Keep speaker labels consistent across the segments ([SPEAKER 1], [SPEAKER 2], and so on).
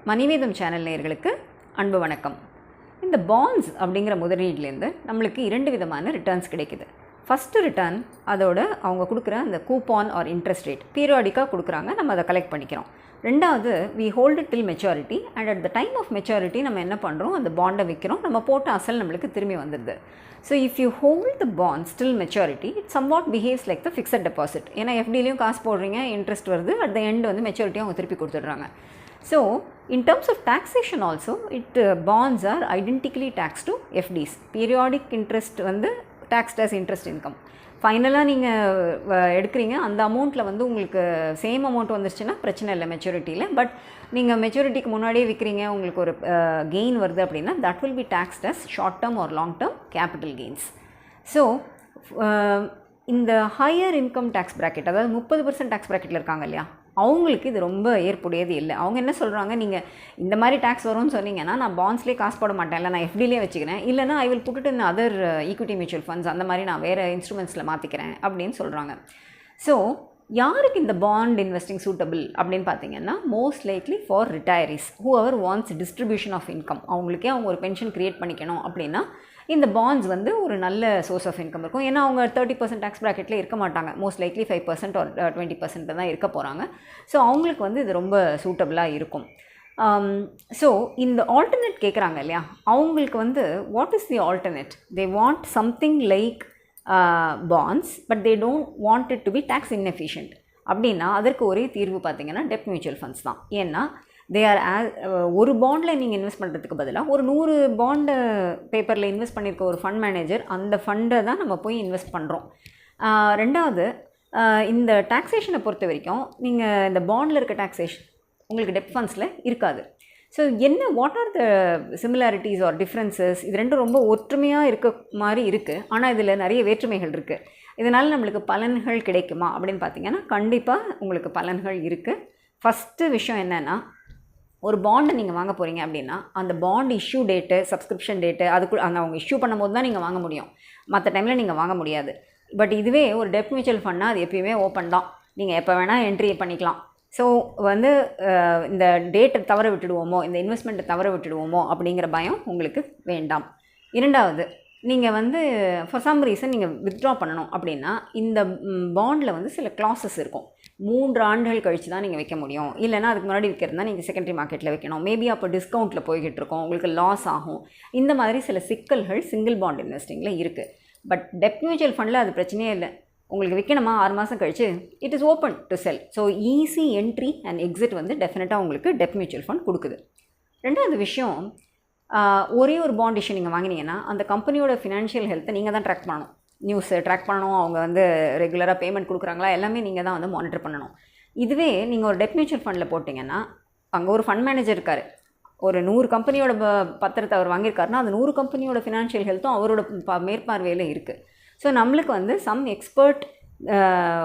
[SPEAKER 1] MoneyVedam channel நேயர்களுக்கு அன்பு வணக்கம். இந்த பாண்ட்ஸ் அப்படிங்கிற முதலீடுலேருந்து நம்மளுக்கு இரண்டு விதமான ரிட்டர்ன்ஸ் கிடைக்குது. ஃபஸ்ட்டு ரிட்டர்ன் அதோட அவங்க கொடுக்குற அந்த கூப்பான் ஆர் இன்ட்ரெஸ்ட் ரேட் பீரியாடிக்காக கொடுக்குறாங்க, நம்ம அதை கலெக்ட் பண்ணிக்கிறோம். ரெண்டாவது we hold it till maturity and at the time of maturity நம்ம என்ன பண்ணுறோம், அந்த பாண்டை விற்கிறோம், நம்ம போட்ட அசல் நம்மளுக்கு திரும்பி வந்துடுது. So if you hold the bonds till maturity it somewhat behaves like the fixed deposit. ஏன்னா எஃப்டிலையும் காசு போடுறீங்க, இன்ட்ரெஸ்ட் வருது, அட் த எண்ட் வந்து மெச்சூரிட்டியும் அவங்க திருப்பி கொடுத்துட்றாங்க. So, in terms of taxation also, bonds are identically taxed to FDs. Periodic interest வந்து taxed as interest income. ஃபைனலாக நீங்கள் எடுக்கிறீங்க, அந்த அமௌண்ட்டில் வந்து உங்களுக்கு சேம் அமௌண்ட் வந்துருச்சுன்னா பிரச்சனை இல்லை மெச்சூரிட்டியில். பட் நீங்கள் மெச்சூரிட்டிக்கு முன்னாடியே விற்கிறீங்க, உங்களுக்கு ஒரு கெயின் வருது அப்படின்னா that will be taxed as short term or long term capital gains. So இந்த ஹையர் இன்கம் டேக்ஸ் ப்ராக்கெட், அதாவது 30% டேக்ஸ் ப்ராக்கெட்டில் இருக்காங்க இல்லையா, அவங்களுக்கு இது ரொம்ப ஏற்புடையது இல்லை. அவங்க என்ன சொல்கிறாங்க, நீங்கள் இந்த மாதிரி டேக்ஸ் வரும்னு சொன்னீங்கன்னா நான் பாண்ட்ஸ்லேயே காசு போட மாட்டேன், இல்லை நான் எஃப்டிலே வச்சுக்கிறேன், இல்லைனா I will put it in other equity mutual funds, அந்த மாதிரி நான் வேறு இன்ஸ்ட்ருமெண்ட்ஸில் மாற்றிக்கிறேன் அப்படின்னு சொல்கிறாங்க. ஸோ யாருக்கு இந்த பாண்ட் இன்வெஸ்டிங் சூட்டபிள் அப்படின்னு பார்த்தீங்கன்னா, most likely for retirees who ever wants distribution of income. அவங்களுக்கே அவங்க ஒரு பென்ஷன் க்ரியேட் பண்ணிக்கணும் அப்படின்னா இந்த பாண்ட்ஸ் வந்து ஒரு நல்ல சோர்ஸ் ஆஃப் இன்கம் இருக்கும். ஏன்னா அவங்க 30% டேக்ஸ் ப்ராக்கெட்டில் இருக்க மாட்டாங்க, மோஸ்ட் லைக்லி 5% ஆர் 20% தான் இருக்க போகிறாங்க. ஸோ அவங்களுக்கு வந்து இது ரொம்ப சூட்டபிளாக இருக்கும். ஸோ இந்த ஆல்டர்னேட் கேட்குறாங்க இல்லையா, அவங்களுக்கு வந்து what is the alternate? They want something like bonds but they don't want it to be tax inefficient. அப்படின்னா அதற்கு ஒரே தீர்வு பார்த்தீங்கன்னா டெப்ட் மியூச்சுவல் ஃபண்ட்ஸ் தான். ஏன்னா தே ஆர் ஒரு பாண்டில் நீங்கள் இன்வெஸ்ட் பண்ணுறதுக்கு பதிலாக ஒரு 100 பாண்டு பேப்பரில் இன்வெஸ்ட் பண்ணியிருக்க ஒரு ஃபண்ட் மேனேஜர், அந்த ஃபண்டை தான் நம்ம போய் இன்வெஸ்ட் பண்ணுறோம். ரெண்டாவது, இந்த டாக்ஸேஷனை பொறுத்த வரைக்கும் நீங்கள் இந்த பாண்டில் இருக்க டாக்ஸேஷன் உங்களுக்கு டெப்ட் ஃபண்ட்ஸில் இருக்காது. ஸோ என்ன, what are the similarities or differences? இது ரெண்டும் ரொம்ப ஒற்றுமையாக இருக்க மாதிரி இருக்குது, ஆனால் இதில் நிறைய வேற்றுமைகள் இருக்குது. இதனால் நம்மளுக்கு பலன்கள் கிடைக்குமா அப்படின்னு பார்த்தீங்கன்னா கண்டிப்பாக உங்களுக்கு பலன்கள் இருக்குது. ஃபஸ்ட்டு விஷயம் என்னென்னா, ஒரு பாண்டை நீங்கள் வாங்க போகிறீங்க அப்படின்னா அந்த bond issue date, subscription date, அதுக்கு அந்த அவங்க இஷ்யூ பண்ணும்போது தான் நீங்கள் வாங்க முடியும், மற்ற டைமில் நீங்கள் வாங்க முடியாது. பட் இதுவே ஒரு டெப்ட் மியூச்சுவல் ஃபண்ட்னா அது எப்பயுமே ஓப்பன் தான், நீங்கள் எப்போ வேணால் என்ட்ரி பண்ணிக்கலாம். ஸோ வந்து இந்த டேட்டை தவற விட்டுடுவோமோ, இந்த இன்வெஸ்ட்மெண்ட்டை தவற விட்டுடுவோமோ அப்படிங்கிற பயம் உங்களுக்கு வேண்டாம். இரண்டாவது, நீங்கள் வந்து ஃபார் சம் ரீசன் நீங்கள் வித்ட்ரா பண்ணணும் அப்படின்னா இந்த பாண்டில் வந்து சில கிளாஸஸ் இருக்கும். 3 ஆண்டுகள் கழித்து தான் நீங்கள் வைக்க முடியும், இல்லைனா அதுக்கு முன்னாடி விற்கிறதுனா நீங்கள் செகண்டரி மார்க்கெட்டில் வைக்கணும், மேபி அப்போ டிஸ்கவுண்ட்டில் போய்கிட்டு இருக்கோம், உங்களுக்கு லாஸ் ஆகும். இந்த மாதிரி சில சிக்கல்கள் சிங்கிள் பாண்ட் இன்வெஸ்டிங்கில் இருக்குது. பட் டெப்ட் மியூச்சுவல் ஃபண்டில் அது பிரச்சனையே இல்லை. உங்களுக்கு விற்கணுமா 6 மாதம் கழிச்சு it is open to sell. So easy entry and exit வந்து டெஃபினட்டாக உங்களுக்கு டெப்ட் மியூச்சுவல் ஃபண்ட் கொடுக்குது. ரெண்டாவது விஷயம், ஒரே ஒரு பாண்ட் இஷ்யூ நீங்கள் வாங்கினீங்கன்னா அந்த கம்பெனியோட ஃபினான்ஷியல் ஹெல்த்தை நீங்கள் தான் ட்ராக் பண்ணணும், நியூஸை ட்ராக் பண்ணணும், அவங்க வந்து ரெகுலராக பேமெண்ட் கொடுக்குறாங்களா எல்லாமே நீங்கள் தான் வந்து மானிட்டர் பண்ணணும். இதுவே நீங்கள் ஒரு டெப்ட் மியூச்சுவல் ஃபண்டில் போட்டிங்கன்னா அங்கே ஒரு ஃபண்ட் மேனேஜர் இருக்கார், ஒரு 100 கம்பெனியோட பத்திரத்தை அவர் வாங்கியிருக்காருன்னா அந்த 100 கம்பெனியோட ஃபினான்ஷியல் ஹெல்த்தும் அவரோட மேற்பார்வையில் இருக்குது. ஸோ நம்மளுக்கு வந்து சம் எக்ஸ்பர்ட்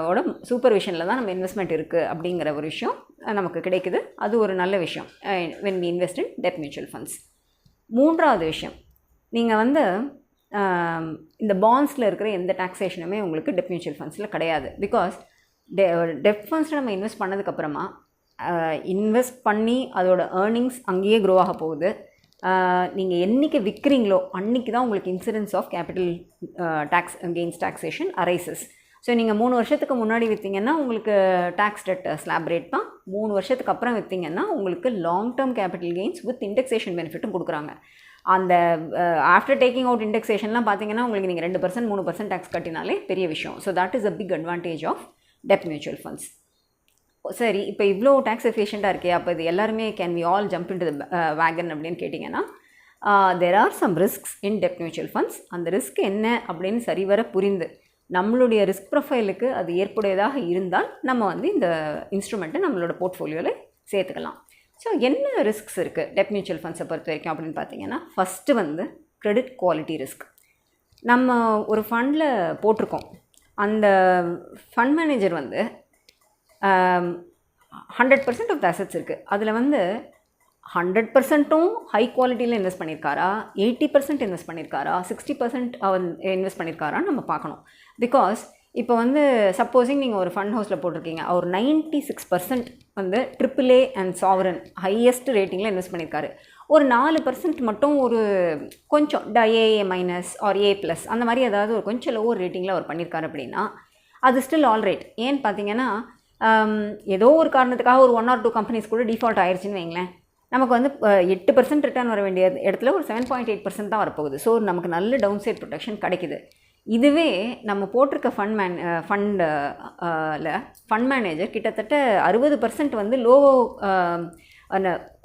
[SPEAKER 1] ஓட சூப்பர்விஷனில் தான் நம்ம இன்வெஸ்ட்மெண்ட் இருக்குது அப்படிங்கிற ஒரு விஷயம் நமக்கு கிடைக்குது. அது ஒரு நல்ல விஷயம் when we invest in debt mutual funds. மூன்றாவது விஷயம், நீங்கள் வந்து இந்த பாண்ட்ஸில் இருக்கிற எந்த டாக்ஸேஷனுமே உங்களுக்கு டெப்ட் மியூச்சுவல் ஃபண்ட்ஸில் கிடையாது. பிகாஸ் டெப்ட் ஃபண்ட்ஸில் நம்ம இன்வெஸ்ட் பண்ணதுக்கப்புறமா இன்வெஸ்ட் பண்ணி அதோட ஏர்னிங்ஸ் அங்கேயே க்ரோ ஆக போகுது. நீங்கள் என்றைக்கு விற்கிறீங்களோ அன்றைக்கி தான் உங்களுக்கு incidence of capital tax gains taxation arises. So நீங்கள் 3 வருஷத்துக்கு முன்னாடி விற்றீங்கன்னா உங்களுக்கு டேக்ஸ் ரேட் ஸ்லாப் ரேட் தான், 3 வருஷத்துக்கு அப்புறம் விற்றீங்கன்னா உங்களுக்கு long term capital gains with indexation பெனிஃபிட்டும் கொடுக்குறாங்க. அந்த ஆஃப்டர் டேக்கிங் அவுட் இண்டெக்ஸேஷன்லாம் பார்த்தீங்கன்னா உங்களுக்கு நீங்கள் 2% 3% டேக்ஸ் கட்டினாலே பெரிய விஷயம். So that is a big advantage of டெப்ட் மியூச்சுவல் ஃபண்ட்ஸ். சரி, இப்போ இவ்வளோ டேக்ஸ் எஃபிஷியண்ட்டாக இருக்கே, அப்போ இது எல்லாருமே can we all jump into the wagon அப்படின்னு கேட்டிங்கன்னா there are some risks in டெப்ட் மியூச்சுவல் ஃபண்ட்ஸ். அந்த ரிஸ்க் என்ன அப்படின்னு சரிவர புரிந்து நம்மளுடைய ரிஸ்க் ப்ரொஃபைலுக்கு அது ஏற்புடையதாக இருந்தால் நம்ம வந்து இந்த இன்ஸ்ட்ருமெண்ட்டை நம்மளோட போர்ட்ஃபோலியோவில் சேர்த்துக்கலாம். ஸோ என்ன ரிஸ்க்ஸ் இருக்குது டெப்ட் மியூச்சுவல் ஃபண்ட்ஸை பொறுத்த வரைக்கும் அப்படின்னு பார்த்தீங்கன்னா, ஃபஸ்ட்டு வந்து கிரெடிட் குவாலிட்டி ரிஸ்க். நம்ம ஒரு ஃபண்டில் போட்டிருக்கோம், அந்த ஃபண்ட் மேனேஜர் வந்து 100% ஆஃப் த அசட்ஸ் இருக்குது, அதில் வந்து 100%ம் ஹை குவாலிட்டியில் இன்வெஸ்ட் பண்ணியிருக்காரா, 80% இன்வெஸ்ட் பண்ணியிருக்காரா, 60% அவர் இன்வெஸ்ட் பண்ணியிருக்காரான்னு நம்ம பார்க்கணும். பிகாஸ் இப்போ வந்து சப்போஸிங் நீங்கள் ஒரு ஃபண்ட் ஹவுஸில் போட்டிருக்கீங்க, ஒரு 96% வந்து AAA அண்ட் சாவரன் ஹையஸ்ட் ரேட்டிங்கில் இன்வெஸ்ட் பண்ணியிருக்காரு. ஒரு 4% மட்டும் ஒரு கொஞ்சம் AA minus or A plus அந்த மாதிரி ஏதாவது ஒரு கொஞ்சம் லோவர் ரேட்டிங்கில் அவர் பண்ணியிருக்காரு அப்படின்னா அது ஸ்டில் ஆல் ரைட். ஏன்னு பார்த்தீங்கன்னா ஏதோ ஒரு காரணத்துக்காக ஒரு 1 or 2 கம்பெனிஸ் கூட டிஃபால்ட் ஆயிடுச்சுன்னு வைங்களேன், நமக்கு வந்து 8% ரிட்டர்ன் வர வேண்டிய இடத்துல ஒரு 7.8% தான் வரப்போகுது. ஸோ நமக்கு நல்ல டவுன் சைட் ப்ரொடெக்ஷன் கிடைக்குது. இதுவே நம்ம போட்டிருக்க ஃபண்ட் மேனேஜர் கிட்டத்தட்ட 60% வந்து லோ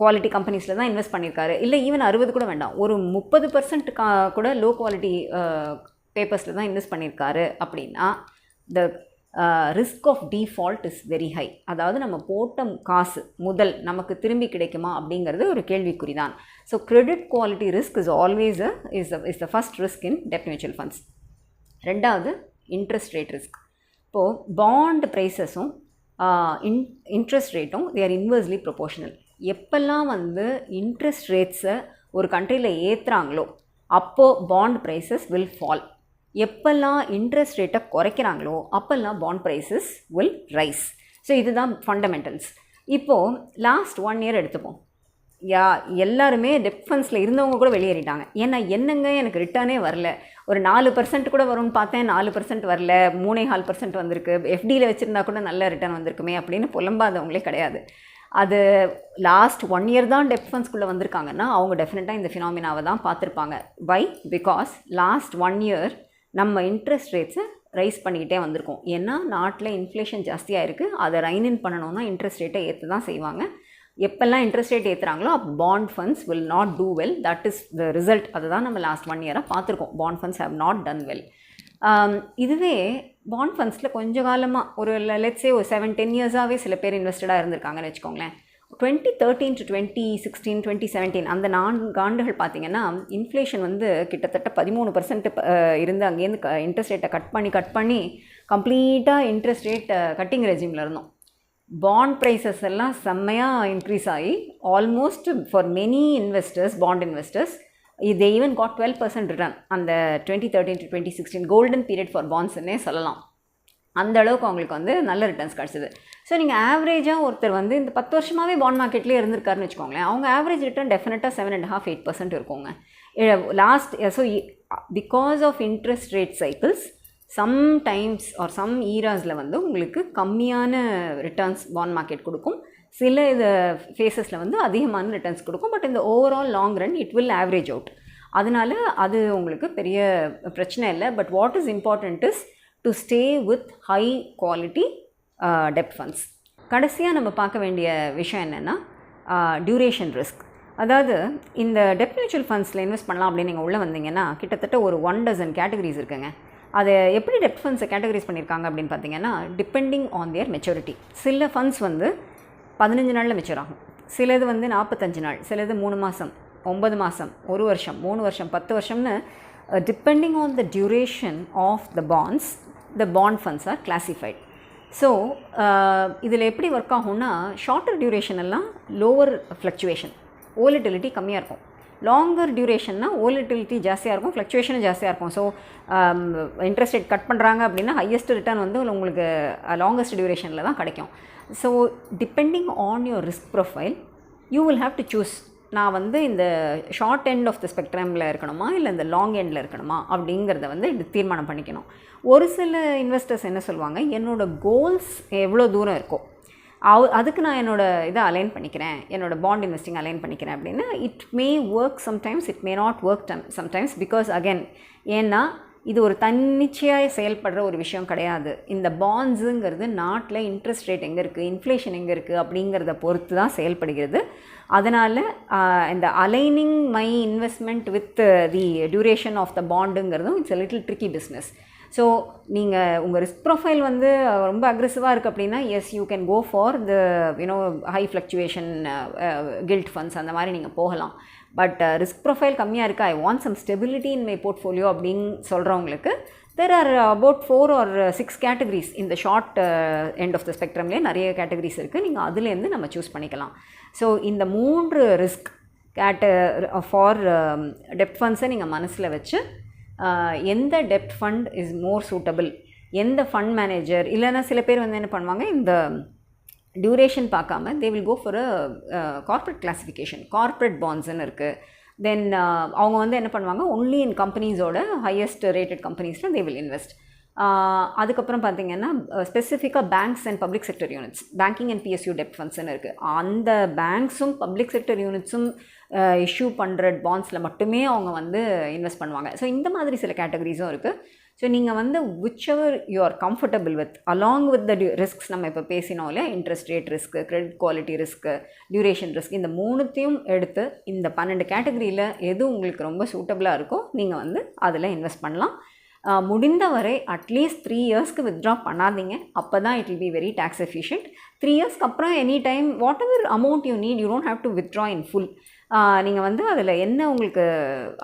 [SPEAKER 1] குவாலிட்டி கம்பெனிஸில் தான் இன்வெஸ்ட் பண்ணியிருக்காரு. இல்லை ஈவன் 60 கூட வேண்டாம், ஒரு 30% கூட லோ குவாலிட்டி பேப்பர்ஸில் தான் இன்வெஸ்ட் பண்ணியிருக்காரு அப்படின்னா the risk of default is very high. அதாவது நம்ம போட்ட காசு முதல் நமக்கு திரும்பி கிடைக்குமா அப்படிங்கிறது ஒரு கேள்விக்குறி தான். So credit quality risk is always is the first risk in டெப்ட் மியூச்சுவல் ஃபண்ட்ஸ். ரெண்டாவது இன்ட்ரெஸ்ட் ரேட் ரிஸ்க். இப்போது பாண்ட் ப்ரைஸஸும் இன்ட்ரெஸ்ட் ரேட்டும் தே ஆர் இன்வெர்ஸ்லி ப்ரொபோர்ஷனல். எப்பெல்லாம் வந்து இன்ட்ரெஸ்ட் ரேட்ஸை ஒரு கண்ட்ரியில் ஏற்றுறாங்களோ அப்போது பாண்ட் ப்ரைஸஸ் வில் ஃபால். எப்பெல்லாம் இன்ட்ரெஸ்ட் ரேட்டை குறைக்கிறாங்களோ அப்போல்லாம் bond prices will rise. So இதுதான் ஃபண்டமெண்டல்ஸ். இப்போது லாஸ்ட் 1 year எடுத்துப்போம். எல்லாருமே டெப்ட் ஃபண்ட்ஸில் இருந்தவங்க கூட வெளியேறிட்டாங்க. ஏன்னா என்னங்க எனக்கு ரிட்டர்னே வரல, ஒரு 4% கூட வரும்னு பார்த்தேன், 4% வரல, 3.5% வந்திருக்கு, எஃப்டியில் வச்சுருந்தா கூட நல்ல ரிட்டர்ன் வந்திருக்குமே அப்படின்னு புலம்பாதவங்களே கிடையாது. அது லாஸ்ட் 1 year தான் டெப்ட் ஃபண்ட்ஸ்குள்ளே வந்திருக்காங்கன்னா அவங்க டெஃபினட்டாக இந்த ஃபினாமினாவை தான் பார்த்துருப்பாங்க. வை? பிகாஸ் லாஸ்ட் 1 year நம்ம இன்ட்ரெஸ்ட் ரேட்ஸை ரைஸ் பண்ணிக்கிட்டே வந்திருக்கோம். ஏன்னா நாட்டில் இன்ஃப்ளேஷன் ஜாஸ்தியாக இருக்குது, அதை ரைன் பண்ணணும்னா இன்ட்ரெஸ்ட் ரேட்டை ஏற்று தான் செய்வாங்க. எப்பெல்லாம் இன்ட்ரெஸ்ட் ரேட் ஏற்றுறாங்களோ அப்போ bond funds will not do well. That is the result. அதுதான் நம்ம லாஸ்ட் 1 year பார்த்துருக்கோம். Bond funds have not done well. இதுவே பாண்ட் ஃபண்ட்ஸில் கொஞ்சம் காலமாக ஒரு லெட்ஸே ஒரு 7-10 yearsஆகவே சில பேர் இன்வெஸ்டடாக இருந்திருக்காங்கன்னு வச்சுக்கோங்களேன். 2013 to 2016 2017 அந்த 4 ஆண்டுகள் பார்த்திங்கன்னா இன்ஃப்ளேஷன் வந்து கிட்டத்தட்ட 13% இருந்து அங்கேருந்து இன்ட்ரெஸ்ட் ரேட்டை கட் பண்ணி கம்ப்ளீட்டாக இன்ட்ரெஸ்ட் ரேட் கட்டிங் ரெஜிமில் இருந்தோம். பாண்ட் ப்ரைஸஸ் எல்லாம் செம்மையாக இன்க்ரீஸ் ஆகி almost for many investors, bond investors, they even got 12% return அந்த 2013 to 2016 கோல்டன் பீரியட் ஃபார் பாண்ட்ஸ்ன்னே சொல்லலாம். அந்த அளவுக்கு அவங்களுக்கு வந்து நல்ல ரிட்டர்ன்ஸ் கிடச்சிது. ஸோ நீங்கள் ஆவரேஜாக ஒருத்தர் வந்து இந்த 10 வருஷமாகவே பாண்ட் மார்க்கெட்லேயே இருந்திருக்காருன்னு வச்சுக்கோங்களேன், அவங்க ஆவரேஜ் ரிட்டர்ன் டெஃபினட்டாக 7.5-8% இருக்குங்க last. So because of interest rate cycles sometimes are some ஈராஸில் வந்து உங்களுக்கு கம்மியான ரிட்டர்ன்ஸ் பாண்ட் மார்க்கெட் கொடுக்கும், சில இது ஃபேஸஸில் வந்து அதிகமான ரிட்டர்ன்ஸ் கொடுக்கும். பட் இந்த overall long run it will average out. அதனால அது உங்களுக்கு பெரிய பிரச்சனை இல்லை. But what is important is to stay with high quality dept funds. கடைசியாக நம்ம பார்க்க வேண்டிய விஷயம் என்னென்னா டியூரேஷன் ரிஸ்க். அதாவது இந்த டெப்ட் மியூச்சுவல் ஃபண்ட்ஸில் இன்வெஸ்ட் பண்ணலாம் அப்படின்னு நீங்கள் உள்ளே வந்தீங்கன்னா கிட்டத்தட்ட ஒரு 12 கேட்டகரிஸ் இருக்குங்க. அதை எப்படி டெப்ட் ஃபண்ட்ஸை கேட்டகரைஸ் பண்ணியிருக்காங்க அப்படின்னு பார்த்தீங்கன்னா டிபெண்டிங் ஆன் தியர் மெச்சூரிட்டி. சில ஃபண்ட்ஸ் வந்து 15 நாளில் மெச்சூர் ஆகும், சிலது வந்து 45 நாள், சிலது 3 மாதம், 9 மாதம், 1 வருஷம், 3 வருஷம், 10 வருஷம்னு depending on the duration of the bonds the bond funds are classified. So இதில் எப்படி ஒர்க் ஆகும்னா ஷார்ட்டர் டியூரேஷன் எல்லாம் லோவர் ஃப்ளக்சுவேஷன், ஓலிட்டிலிட்டி கம்மியாக இருக்கும். லாங்கர் டியூரேஷன்னா ஓலிட்டிலிட்டி ஜாஸ்தியாக இருக்கும், ஃப்ளக்சுவேஷனும் ஜாஸ்தியாக இருக்கும். ஸோ இன்ட்ரெஸ்ட் ரேட் கட் பண்ணுறாங்க அப்படின்னா ஹையஸ்ட் ரிட்டர்ன் வந்து உங்களுக்கு லாங்கஸ்ட் டியூரேஷனில் தான் கிடைக்கும். So depending on your risk profile you will have to choose. நான் வந்து இந்த ஷார்ட் எண்ட் ஆஃப் த ஸ்பெக்ட்ரமில் இருக்கணுமா இல்லை இந்த லாங் எண்டில் இருக்கணுமா அப்படிங்கிறத வந்து இது தீர்மானம் பண்ணிக்கணும். ஒரு சில இன்வெஸ்டர்ஸ் என்ன சொல்லுவாங்க, என்னோடய கோல்ஸ் எவ்வளோ தூரம் இருக்கோ அதுக்கு நான் என்னோடய இதை அலைன் பண்ணிக்கிறேன், என்னோடய பாண்ட் இன்வெஸ்டிங் அலைன் பண்ணிக்கிறேன் அப்படின்னு. It may work sometimes, it may not work sometimes. Because again ஏன்னா இது ஒரு தன்னிச்சையாக செயல்படுற ஒரு விஷயம் கிடையாது. இந்த பாண்ட்ஸுங்கிறது நாட்டில் இன்ட்ரெஸ்ட் ரேட் எங்கே இருக்குது, இன்ஃப்ளேஷன் எங்கே இருக்குது அப்படிங்கிறத பொறுத்து தான் செயல்படுகிறது. அதனால் இந்த aligning my investment with the duration of the பாண்டுங்கிறதும் it's a little tricky business. So நீங்கள் உங்கள் ரிஸ்க் ப்ரொஃபைல் வந்து ரொம்ப அக்ரெசிவாக இருக்குது அப்படின்னா yes you can go for the high fluctuation gilt funds அந்த மாதிரி நீங்கள் போகலாம். பட் ரிஸ்க் ப்ரொஃபைல் கம்மியாக இருக்குது, I want some stability in my portfolio அப்படின்னு சொல்கிறவங்களுக்கு there are about 4 or 6 categories in the short end of the spectrumலே நிறைய categories இருக்குது. நீங்கள் அதுலேருந்து நம்ம சூஸ் பண்ணிக்கலாம். ஸோ இந்த 3 ரிஸ்க் ஃபார் டெப்ட் ஃபண்ட்ஸை நீங்கள் மனசில் வச்சு எந்த டெப்ட் ஃபண்ட் இஸ் மோர் சூட்டபிள் எந்த ஃபண்ட் மேனேஜர் இல்லைன்னா சில பேர் வந்து என்ன பண்ணுவாங்க, இந்த டியூரேஷன் பார்க்காம they will go for a corporate classification, corporate பாண்ட்ஸ்ன்னு இருக்குது. தென் அவங்க வந்து என்ன பண்ணுவாங்க, ஒன்லி இன் கம்பெனிஸோட ஹையஸ்ட் ரேட்டட் கம்பெனிஸில் தே வில் இன்வெஸ்ட். அதுக்கப்புறம் பார்த்திங்கன்னா ஸ்பெசிஃபிக்காக banks and public sector units, banking and PSU டெப்ட் ஃபண்ட்ஸ்ன்னு இருக்குது. அந்த பேங்க்ஸும் பப்ளிக் செக்டர் யூனிட்ஸும் இஷ்யூ பண்ணுற பாண்ட்ஸில் மட்டுமே அவங்க வந்து இன்வெஸ்ட் பண்ணுவாங்க. ஸோ இந்த மாதிரி சில கேட்டகரிஸும் இருக்குது. ஸோ நீங்கள் வந்து which ever you are comfortable with along with the risks, நம்ம இப்போ பேசினோம் இல்லையா, interest rate risk, credit quality risk, duration risk, இந்த மூணுத்தையும் எடுத்து இந்த 12 கேட்டகரியில் எது உங்களுக்கு ரொம்ப சூட்டபுளாக இருக்கோ நீங்கள் வந்து அதில் இன்வெஸ்ட் பண்ணலாம். முடிந்தவரை அட்லீஸ்ட் 3 இயர்ஸ்க்கு வித்ட்ரா பண்ணாதீங்க. அப்போ தான் it will be very tax efficient. 3 இயர்ஸ்க்கு அப்புறம் any time whatever amount you need, you don't have to withdraw in full. நீங்கள் வந்து அதில் என்ன உங்களுக்கு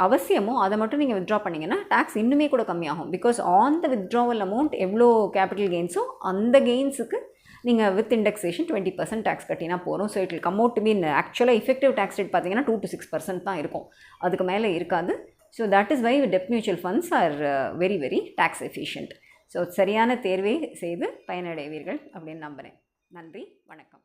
[SPEAKER 1] அவசியமோ அதை மட்டும் நீங்கள் வித்ட்ரா பண்ணிங்கன்னா டேக்ஸ் இன்னுமே கூட கம்மியாகும். Because on the withdrawal amount எவ்வளோ கேபிட்டல் கெயின்ஸோ அந்த கெயின்ஸுக்கு நீங்கள் வித் இண்டெக்ஸேஷன் 20% டேக்ஸ் கட்டினா போகிறோம். So it will come out to be ஆக்சுவலாக எஃபெக்டிவ் டேக்ஸ் ரேட் பார்த்தீங்கன்னா 2 to 6% தான் இருக்கும், அதுக்கு மேலே இருக்காது. ஸோ தட் இஸ் வை டெப்ட் mutual funds are very very tax efficient. So சரியான தேர்வை செய்து பயனடைவீர்கள் அப்படின்னு நம்புகிறேன். நன்றி, வணக்கம்.